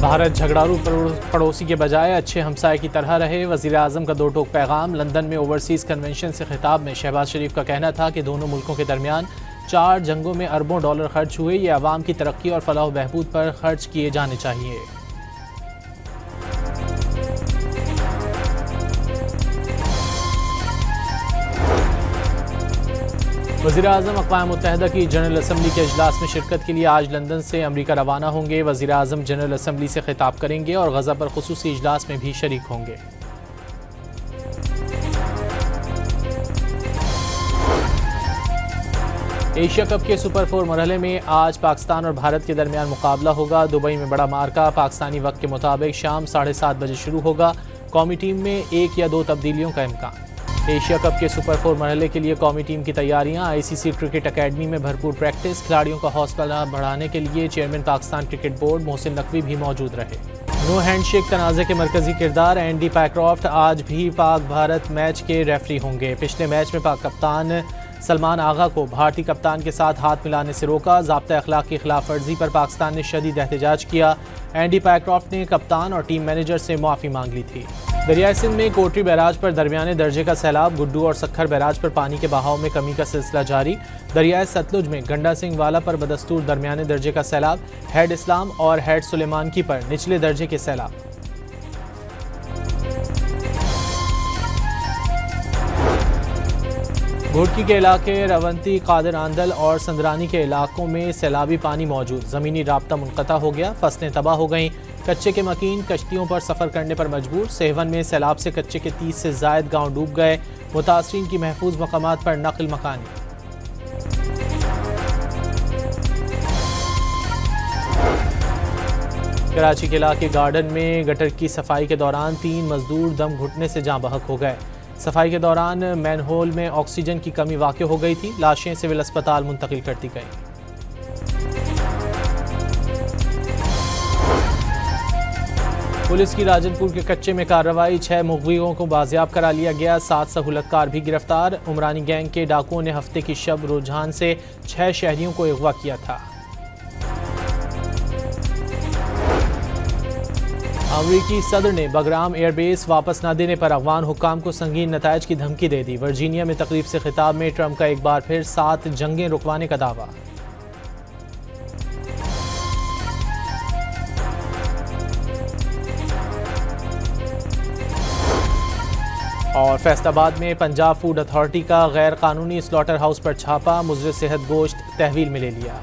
भारत झगड़ालू पड़ोसी के बजाय अच्छे हमसाये की तरह रहे। वज़ीर आज़म का दो टोक पैगाम। लंदन में ओवरसीज़ कन्वेंशन से खिताब में शहबाज शरीफ का कहना था कि दोनों मुल्कों के दरमियान 4 जंगों में अरबों डॉलर खर्च हुए। ये अवाम की तरक्की और फलाह बहबूद पर खर्च किए जाने चाहिए। वज़ीर आज़म अक़वाम मुत्तहिदा की जनरल असम्बली के इजलास में शिरकत के लिए आज लंदन से अमरीका रवाना होंगे। वज़ीर आज़म जनरल असम्बली से खिताब करेंगे और गज़ा पर खुसूसी इजलास में भी शरीक होंगे। एशिया कप के सुपर 4 मरहले में आज पाकिस्तान और भारत के दरमियान मुकाबला होगा। दुबई में बड़ा मार्का पाकिस्तानी वक्त के मुताबिक शाम 7:30 बजे शुरू होगा। कौमी टीम में 1 या 2 तब्दीलियों का इम्कान। एशिया कप के सुपर 4 मरहले के लिए कौमी टीम की तैयारियां। आईसीसी क्रिकेट अकेडमी में भरपूर प्रैक्टिस। खिलाड़ियों का हौसला बढ़ाने के लिए chairman Pakistan cricket board Mohsin Naqvi भी मौजूद रहे। नो हैंडशेक तनाज़े के मरकजी किरदार एंडी पैक्रॉफ्ट आज भी पाक भारत मैच के रेफरी होंगे। पिछले मैच में पाक कप्तान सलमान आगा को भारतीय कप्तान के साथ हाथ मिलाने से रोका। ज़ाब्ता अखलाक की खिलाफ वर्जी पर पाकिस्तान ने शदीद एहतजाज किया। एंडी पैक्रॉफ्ट ने कप्तान और टीम मैनेजर से माफ़ी मांग ली थी। दरियाई सिंध में कोटरी बैराज पर दरमियाने दर्जे का सैलाब। गुड्डू और सखर बैराज पर पानी के बहाव में कमी का सिलसिला जारी। दरियाई सतलुज में गंडा सिंह वाला पर बदस्तूर दरमियाने दर्जे का सैलाब। हेड इस्लाम और हेड सुलेमान की पर निचले दर्जे के सैलाब। घोटकी के इलाके रवंती, कादिर आंदल और संदरानी के इलाकों में सैलाबी पानी मौजूद। ज़मीनी राब्ता मुनक़ता हो गया। फसलें तबाह हो गईं। कच्चे के मकीन कश्तियों पर सफ़र करने पर मजबूर। सेहवन में सैलाब से कच्चे के 30 से ज़ायद गाँव डूब गए। मुतासरीन की महफूज मकामात पर नकल मकानी। कराची के इलाके गार्डन में गटर की सफाई के दौरान 3 मजदूर दम घुटने से जाँ बहक हो गए। सफाई के दौरान मैनहोल में ऑक्सीजन की कमी वाक़ हो गई थी। लाशें सिविल अस्पताल मुंतकिल कर दी गईं। पुलिस की राजनपुर के कच्चे में कार्रवाई। 6 मुग़वियों को बाजियाब करा लिया गया। 7 सहूलतकार भी गिरफ्तार। उमरानी गैंग के डाकुओं ने हफ्ते की शब रुझान से 6 शहरियों को अगवा किया था। अमरीकी सदर ने बगराम एयरबेस वापस न देने पर अफगान हुक्काम को संगीन नतायज की धमकी दे दी। वर्जीनिया में तकरीब से खिताब में ट्रंप का एक बार फिर 7 जंगें रुकवाने का दावा। और फैसलाबाद में पंजाब फूड अथॉरिटी का गैर कानूनी स्लॉटर हाउस पर छापा। मुज़र सेहत गोश्त तहवील में ले लिया।